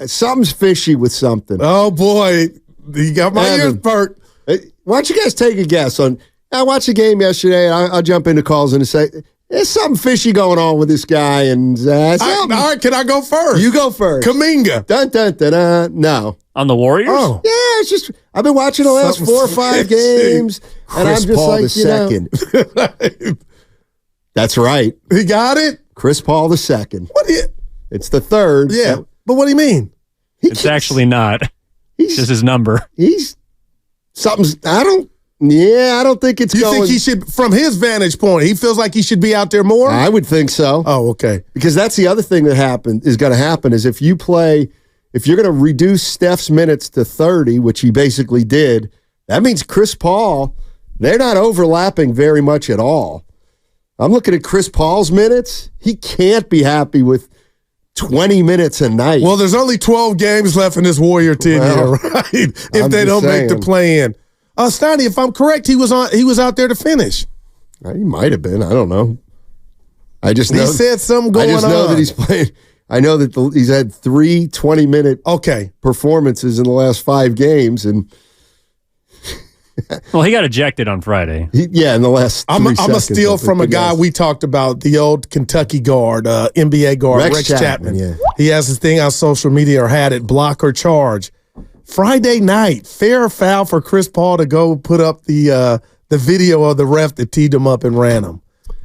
Something's fishy with something. Oh, boy. You got my ears perked. Why don't you guys take a guess on... I watched the game yesterday. I'll jump into calls and say, there's something fishy going on with this guy. And all right, can I go first? You go first. Kuminga. Dun, dun, dun, dun. No. On the Warriors? Oh. Yeah, it's just... I've been watching the last 4 or 5 games. And I'm just Paul like, II. That's right. He got it? Chris Paul II. What do you... It's the third. Yeah, but what do you mean? It's actually not. It's just his number. He's... Something's... I don't think it's going... You think he should, from his vantage point, he feels like he should be out there more? I would think so. Oh, okay. Because that's the other thing that is going to happen is if you're going to reduce Steph's minutes to 30, which he basically did, that means Chris Paul, they're not overlapping very much at all. I'm looking at Chris Paul's minutes. He can't be happy with 20 minutes a night. Well, there's only 12 games left in this Warrior team here, right? If they don't make the play-in. Steiny, if I'm correct, he was out there to finish. He might have been. I don't know. I just know. He said something going on. I just know that he's playing. I know that he's had 3 20-minute performances in the last 5 games. And well, he got ejected on Friday. In the last 3 seconds. I'm a steal from a guy we talked about, the old Kentucky guard, NBA guard, Rex Chapman. Yeah. He has his thing on social media, or had it, block or charge. Friday night, fair or foul for Chris Paul to go put up the video of the ref that teed him up and ran him.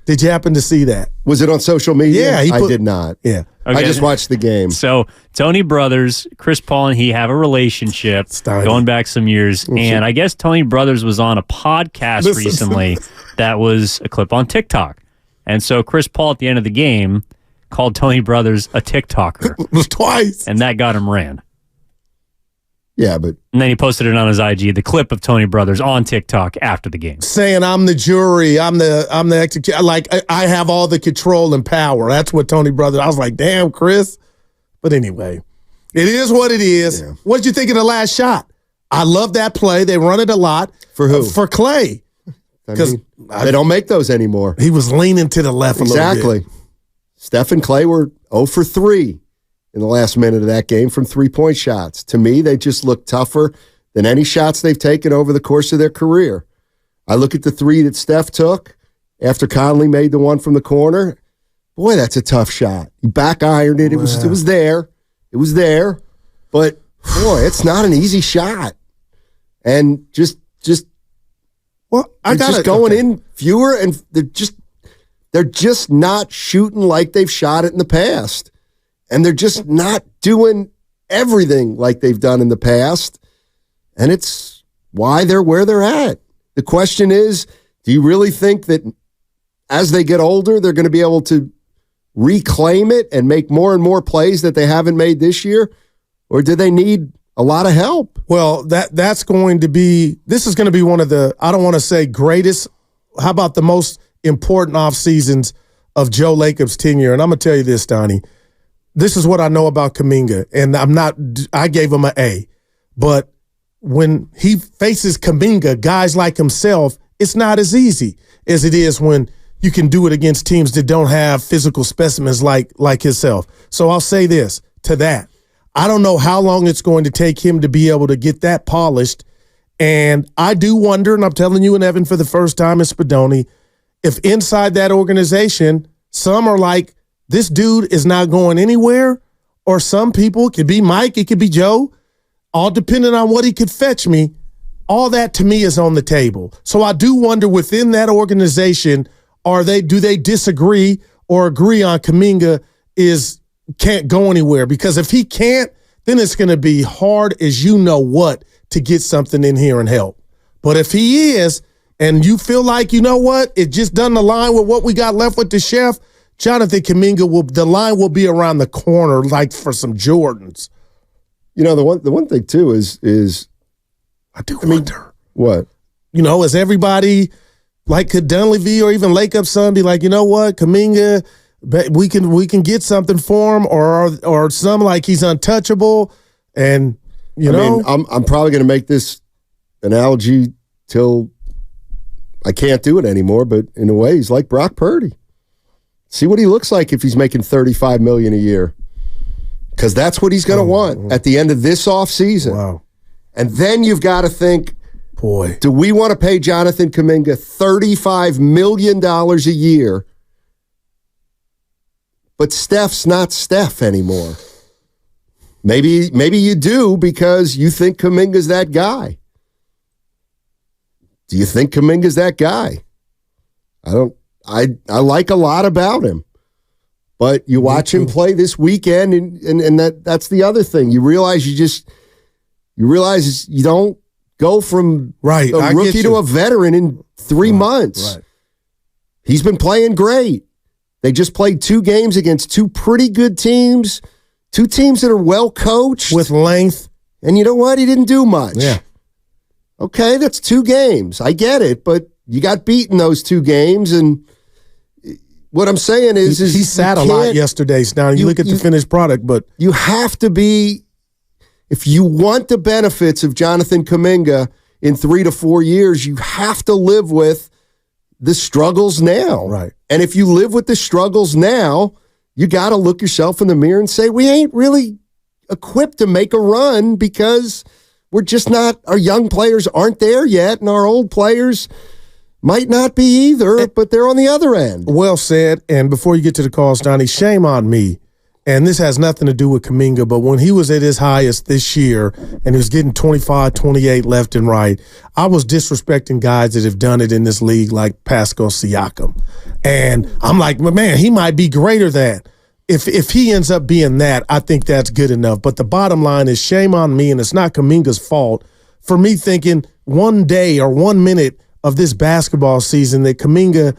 Did you happen to see that? Was it on social media? Yeah. I did not. Yeah. Okay. I just watched the game. So Tony Brothers, Chris Paul and he have a relationship going back some years. And I guess Tony Brothers was on a podcast recently that was a clip on TikTok. And so Chris Paul at the end of the game called Tony Brothers a TikToker. It was twice. And that got him ran. Yeah, but... And then he posted it on his IG, the clip of Tony Brothers on TikTok after the game. Saying, I'm the jury, I'm the executioner. Like, I have all the control and power. That's what Tony Brothers... I was like, damn, Chris. But anyway, it is what it is. Yeah. What did you think of the last shot? I love that play. They run it a lot. For who? For Clay. Because they don't make those anymore. He was leaning to the left a little bit. Exactly. Steph and Clay were 0 for 3. In the last minute of that game from 3-point shots. To me, they just look tougher than any shots they've taken over the course of their career. I look at the 3 that Steph took after Conley made the one from the corner. Boy, that's a tough shot. He back ironed it. It was there. It was there. But boy, it's not an easy shot. And just going in fewer, and they're just not shooting like they've shot it in the past. And they're just not doing everything like they've done in the past. And it's why they're where they're at. The question is, do you really think that as they get older, they're going to be able to reclaim it and make more and more plays that they haven't made this year? Or do they need a lot of help? Well, this is going to be one of the, I don't want to say greatest, how about the most important off seasons of Joe Lacob's tenure? And I'm going to tell you this, Donnie. This is what I know about Kuminga, and I gave him an A. But when he faces Kuminga, guys like himself, it's not as easy as it is when you can do it against teams that don't have physical specimens like himself. So I'll say this to that. I don't know how long it's going to take him to be able to get that polished. And I do wonder, and I'm telling you and Evan for the first time in Spadoni, if inside that organization, some are like, this dude is not going anywhere, or some people, it could be Mike, it could be Joe, all depending on what he could fetch me. All that to me is on the table. So I do wonder within that organization, do they disagree or agree on Kuminga can't go anywhere? Because if he can't, then it's going to be hard as you know what to get something in here and help. But if he is, and you feel like, you know what, it just doesn't align with what we got left with the chef, Jonathan Kuminga the line will be around the corner like for some Jordans. You know, the one thing too is I wonder. What? You know, is everybody like, could Dunleavy or even Lake Up Sun be like, you know what, Kuminga, we can get something for him, or some like he's untouchable, and I mean, I'm probably going to make this analogy till I can't do it anymore, but in a way, he's like Brock Purdy. See what he looks like if he's making $35 million a year. Because that's what he's going to want at the end of this offseason. Wow. And then you've got to think, boy, do we want to pay Jonathan Kuminga $35 million a year? But Steph's not Steph anymore. Maybe you do because you think Kuminga's that guy. Do you think Kuminga's that guy? I like a lot about him. But you watch him play this weekend, and that's the other thing. You realize you don't go from a rookie to a veteran in 3 months. Right. He's been playing great. They just played 2 games against 2 pretty good teams, 2 teams that are well coached. With length. And you know what? He didn't do much. Yeah. Okay, that's 2 games. I get it, but you got beaten those 2 games, and what I'm saying is he sat a lot yesterday. Now you look at the finished product, but you have to be, if you want the benefits of Jonathan Kuminga in 3 to 4 years, you have to live with the struggles now. Right. And if you live with the struggles now, you got to look yourself in the mirror and say, we ain't really equipped to make a run because we're just not, our young players aren't there yet, and our old players might not be either, but they're on the other end. Well said. And before you get to the calls, Donnie, shame on me. And this has nothing to do with Kuminga, but when he was at his highest this year and he was getting 25, 28 left and right, I was disrespecting guys that have done it in this league like Pascal Siakam. And I'm like, man, he might be greater than. If he ends up being that, I think that's good enough. But the bottom line is shame on me, and it's not Kuminga's fault for me thinking one day or 1 minute of this basketball season that Kuminga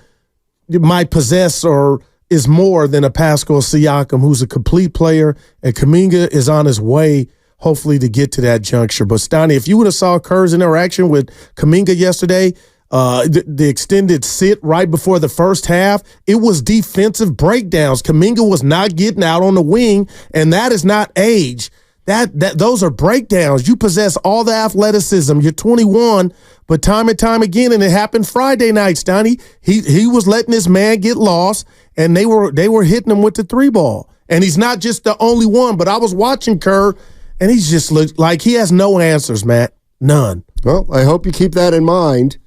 might possess or is more than a Pascal Siakam, who's a complete player, and Kuminga is on his way, hopefully, to get to that juncture. But, Steiny, if you would have saw Kerr's interaction with Kuminga yesterday, the extended sit right before the first half, it was defensive breakdowns. Kuminga was not getting out on the wing, and that is not age. Those are breakdowns. You possess all the athleticism. You're 21, but time and time again, and it happened Friday night, Steiny, he was letting this man get lost, and they were hitting him with the 3-ball. And he's not just the only one, but I was watching Kerr, and he's just looked like he has no answers, Matt. None. Well, I hope you keep that in mind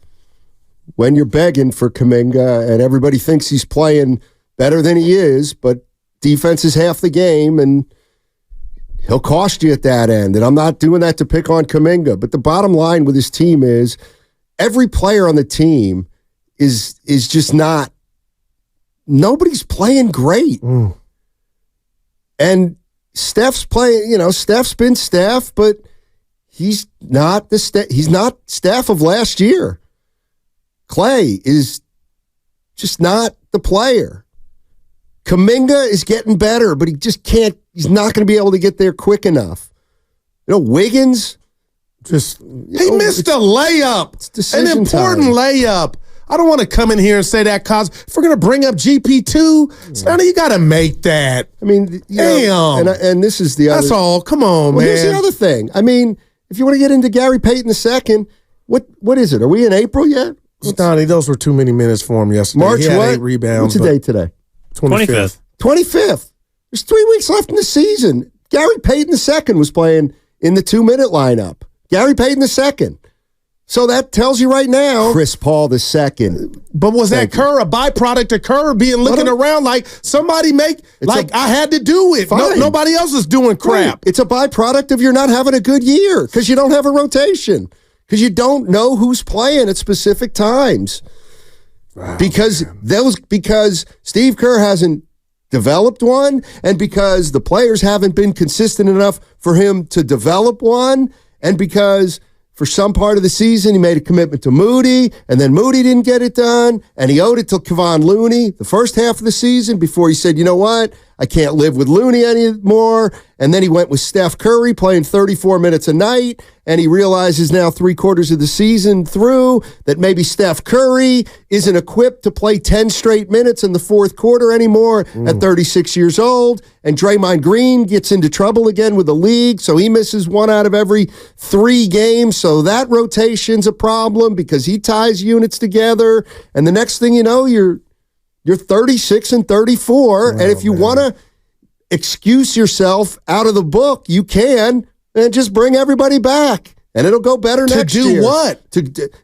when you're begging for Kuminga, and everybody thinks he's playing better than he is, but defense is half the game, and he'll cost you at that end. And I'm not doing that to pick on Kuminga, but the bottom line with his team is every player on the team is just not, nobody's playing great. And Steph's playing, Steph's been Steph, but he's not Steph of last year. Clay is just not the player. Kuminga is getting better, but he just can't, he's not going to be able to get there quick enough. Wiggins just, he missed a layup, an important layup. I don't want to come in here and say that cause if we're going to bring up GP2, Sonny, you got to make that. I mean, damn. And this is the other. That's all. Come on, man. Here's the other thing. I mean, if you want to get into Gary Payton II, what is it? Are we in April yet? Sonny, those were too many minutes for him yesterday. March he had what? 8 rebounds. What's the date today? 25th. 25th. There's 3 weeks left in the season. Gary Payton II was playing in the 2-minute lineup. Gary Payton II. So that tells you right now. Chris Paul II. But was that Kerr a byproduct of Kerr being looking around like somebody I had to do it. Nobody else is doing crap. Right. It's a byproduct of you're not having a good year because you don't have a rotation. Because you don't know who's playing at specific times. Wow, because Steve Kerr hasn't developed one, and because the players haven't been consistent enough for him to develop one, and because for some part of the season he made a commitment to Moody, and then Moody didn't get it done, and he owed it to Kevon Looney the first half of the season before he said, you know what, I can't live with Looney anymore. And then he went with Steph Curry playing 34 minutes a night, and he realizes now 3/4 of the season through that maybe Steph Curry isn't equipped to play 10 straight minutes in the fourth quarter anymore at 36 years old. And Draymond Green gets into trouble again with the league, so he misses 1 out of every 3 games. So that rotation's a problem because he ties units together. And the next thing you know, you're 36 and 34. And if you want to, excuse yourself out of the book, you can, and just bring everybody back. And it'll go better next year. To do what?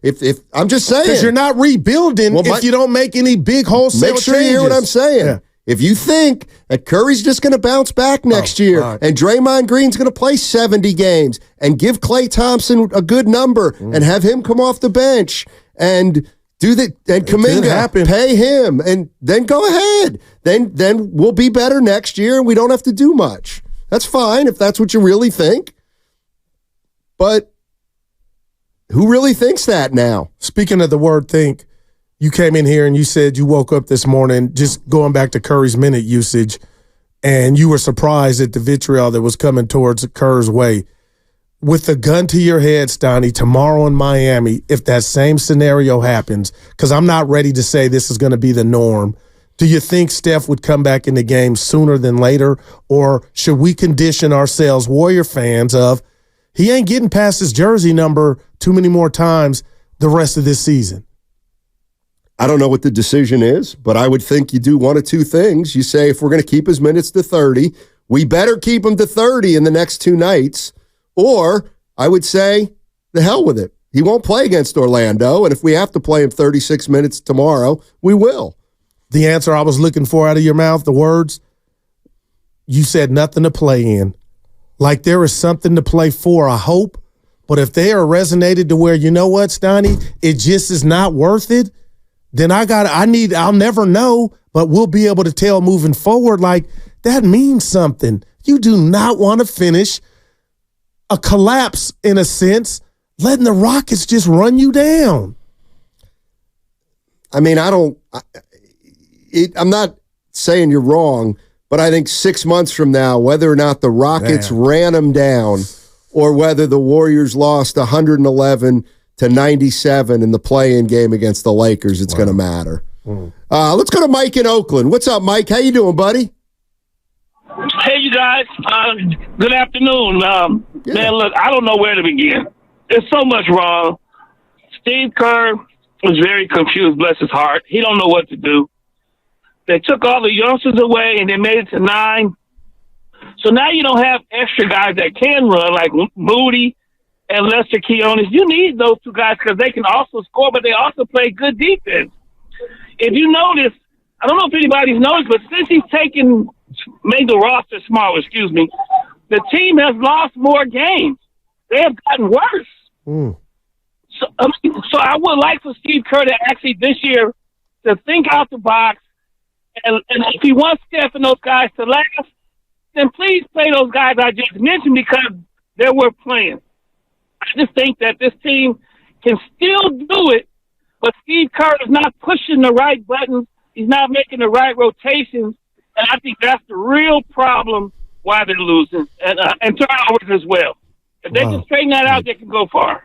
If I'm just saying. Because you're not rebuilding if you don't make any big wholesale make sure changes. you hear what I'm saying. Yeah. If you think that Curry's just going to bounce back next year and Draymond Green's going to play 70 games and give Klay Thompson a good number and have him come off the bench and do that, and Kuminga, pay him, and then go ahead. Then we'll be better next year and we don't have to do much. That's fine if that's what you really think. But who really thinks that now? Speaking of the word think, you came in here and you said you woke up this morning just going back to Curry's minute usage, and you were surprised at the vitriol that was coming towards Kerr's way. With the gun to your head, Steiny, tomorrow in Miami, if that same scenario happens, because I'm not ready to say this is going to be the norm, do you think Steph would come back in the game sooner than later? Or should we condition ourselves, Warrior fans, of he ain't getting past his jersey number too many more times the rest of this season? I don't know what the decision is, but I would think you do one of two things. You say, if we're going to keep his minutes to 30, we better keep him to 30 in the next 2 nights. Or I would say, the hell with it. He won't play against Orlando, and if we have to play him 36 minutes tomorrow, we will. The answer I was looking for out of your mouth, the words, you said nothing to play in. Like there is something to play for, I hope. But if they are resonated to where, you know what, Steiny, it just is not worth it, then I'll never know, but we'll be able to tell moving forward, like, that means something. You do not want to finish a collapse, in a sense, letting the Rockets just run you down. I mean, I'm not saying you're wrong, but I think 6 months from now, whether or not the Rockets ran them down or whether the Warriors lost 111 to 97 in the play-in game against the Lakers, it's going to matter. Let's go to Mike in Oakland. What's up, Mike? How you doing, buddy? Hey, you guys. Good afternoon. Man, look, I don't know where to begin. There's so much wrong. Steve Kerr was very confused, bless his heart. He don't know what to do. They took all the youngsters away, and they made it to 9. So now you don't have extra guys that can run, like Moody and Lester Keonis. You need those 2 guys because they can also score, but they also play good defense. If you notice, I don't know if anybody's noticed, but since he's made the roster smaller, the team has lost more games. They have gotten worse. So I would like for Steve Kerr to actually this year to think out the box, and if he wants Steph and those guys to last, then please play those guys I just mentioned because they're worth playing. I just think that this team can still do it, but Steve Kerr is not pushing the right buttons. He's not making the right rotations, and I think that's the real problem why they're losing, and turnovers as well. If they can straighten that out, they can go far.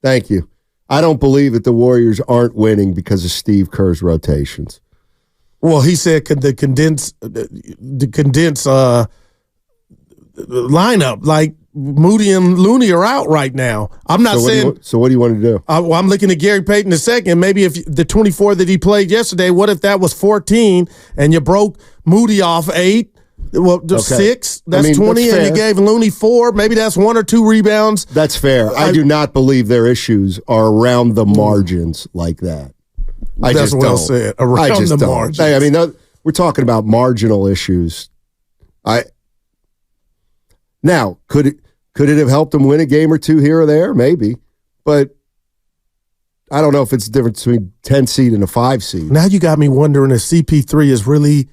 Thank you. I don't believe that the Warriors aren't winning because of Steve Kerr's rotations. Well, he said the condensed lineup, like Moody and Looney are out right now. I'm not saying. So what do you want to do? I'm looking at Gary Payton a second. Maybe if the 24 that he played yesterday, what if that was 14 and you broke Moody off 8? Well, 6. That's 20, that's and you gave Looney 4. Maybe that's 1 or 2 rebounds. That's fair. I do not believe their issues are around the margins like that. That's well said. Around the margins. I mean, we're talking about marginal issues. Now, could it have helped them win a game or 2 here or there? Maybe, but I don't know if it's the difference between 10 seed and a 5 seed. Now you got me wondering if CP3 is really.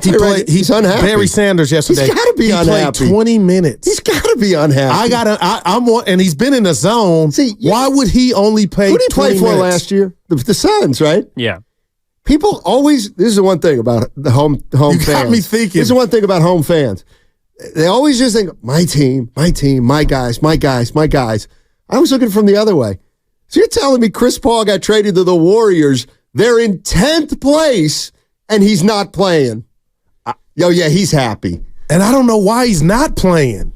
He's unhappy. Barry Sanders yesterday. He's got to be unhappy. He played 20 minutes. He's got to be unhappy. And he's been in the zone. Why would he only play? Who did he play for last year? The Suns, right? Yeah. People always. This is the one thing about the home fans. You got me thinking. This is one thing about home fans. They always just think, my team, my guys. I was looking from the other way. So you're telling me Chris Paul got traded to the Warriors? They're in 10th place, and he's not playing. Yeah, he's happy. And I don't know why he's not playing.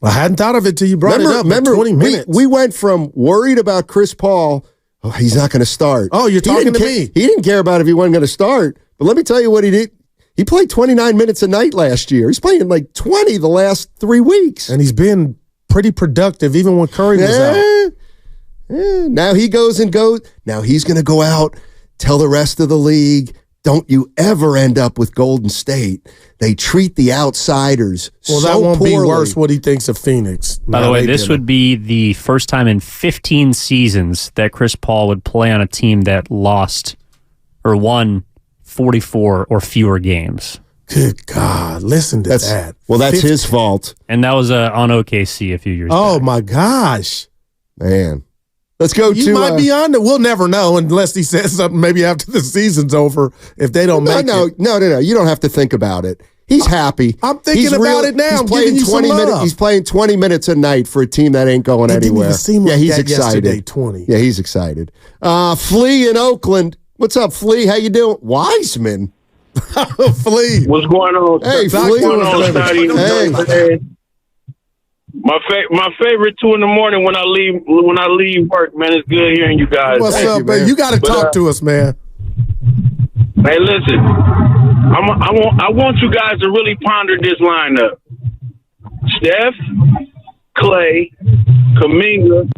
I hadn't thought of it till you brought it up. Remember, 20 minutes. We went from worried about Chris Paul Oh, he's not going to start. Oh, you're talking to me. He didn't care about if he wasn't going to start. But let me tell you what he did. He played 29 minutes a night last year. He's playing like 20 the last 3 weeks. And he's been pretty productive even when Curry was out. Now he goes. Now he's going to go out, tell the rest of the league, don't you ever end up with Golden State. They treat the outsiders so that won't poorly. be worse what he thinks of Phoenix. By the way, this would be the first time in 15 seasons that Chris Paul would play on a team that lost or won 44 or fewer games. Good God, listen to that. Well, that's his fault. And that was on OKC a few years back. Oh, my gosh. Man. Let's go You might be on it. We'll never know unless he says something maybe after the season's over if they don't make it. No. You don't have to think about it. He's happy. I'm thinking about it now. He's playing 20 minutes. He's playing 20 minutes a night for a team that ain't going anywhere. Didn't even seem like he's that excited. Yesterday, 20. Yeah, he's excited. Flea in Oakland. What's up, Flea? How you doing? Wiseman. Flea. What's going on? Hey, Flea. Hey. My favorite 2 a.m. when I leave work, man. It's good hearing you guys. What's up, man? You got to talk to us, man. Hey, listen. I want you guys to really ponder this lineup: Steph, Clay, Kuminga,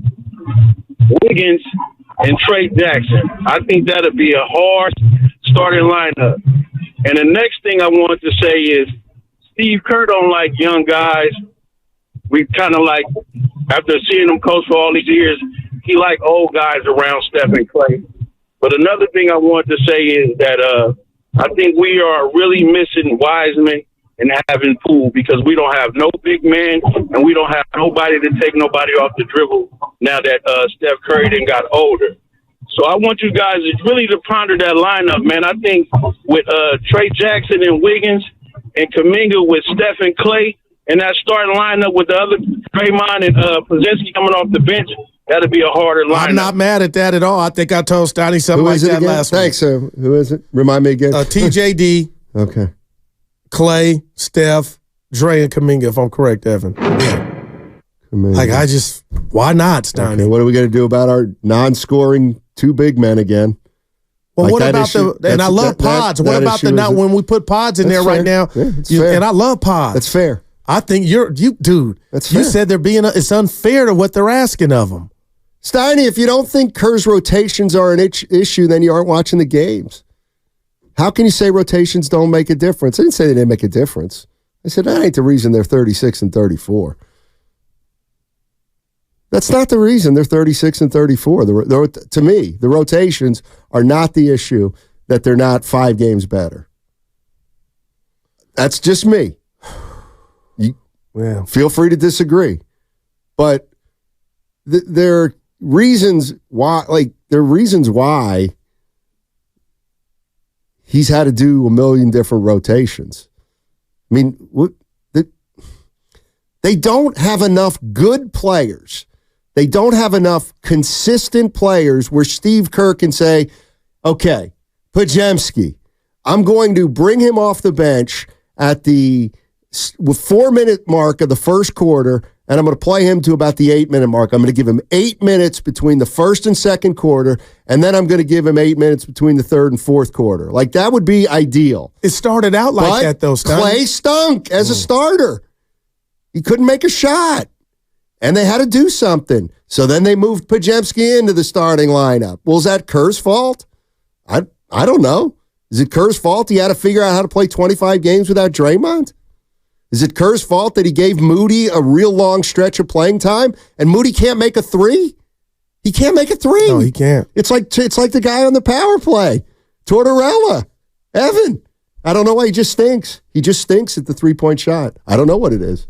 Wiggins, and Trey Jackson. I think that'll be a hard starting lineup. And the next thing I wanted to say is Steve Kerr don't like young guys. We kind of like, after seeing him coach for all these years, he like old guys around Steph and Clay. But another thing I wanted to say is that I think we are really missing Wiseman and having Poole because we don't have no big man and we don't have nobody to take nobody off the dribble now that Steph Curry then got older. So I want you guys really to ponder that lineup, man. I think with Trey Jackson and Wiggins and Kuminga with Steph and Clay, and that starting lineup with the other Draymond and Pozinski coming off the bench, that'll be a harder lineup. I'm not mad at that at all. I think I told Steiny something like that last week. Thanks. Who is it? Remind me again. TJD. Okay. Clay, Steph, Dre, and Kuminga, if I'm correct, Evan. Yeah. Why not, Steiny? Okay, what are we going to do about our non-scoring 2 big men again? Well, like what about and I love pods. What about when we put pods in there fair. right now? Yeah, and I love pods. That's fair. I think dude. That's fair. You said it's unfair to what they're asking of them. Steiny, if you don't think Kerr's rotations are an issue, then you aren't watching the games. How can you say rotations don't make a difference? I didn't say they didn't make a difference. I said that ain't the reason they're 36 and 34. That's not the reason they're 36 and 34. To me, the rotations are not the issue that they're not 5 games better. That's just me. Feel free to disagree. But there are reasons why, he's had to do a million different rotations. I mean, they don't have enough good players. They don't have enough consistent players where Steve Kerr can say, okay, Podziemski, I'm going to bring him off the bench at the 4-minute mark of the first quarter, and I'm going to play him to about the 8-minute mark. I'm going to give him 8 minutes between the first and second quarter, and then I'm going to give him 8 minutes between the third and fourth quarter. Like, that would be ideal. It started out like that, though, Steiny. Clay stunk as a starter. He couldn't make a shot, and they had to do something. So then they moved Podziemski into the starting lineup. Well, is that Kerr's fault? I don't know. Is it Kerr's fault he had to figure out how to play 25 games without Draymond? Is it Kerr's fault that he gave Moody a real long stretch of playing time and Moody can't make a 3? He can't make a 3. No, he can't. It's like the guy on the power play, Tortorella, Evan. I don't know why he just stinks. He just stinks at the 3-point shot. I don't know what it is.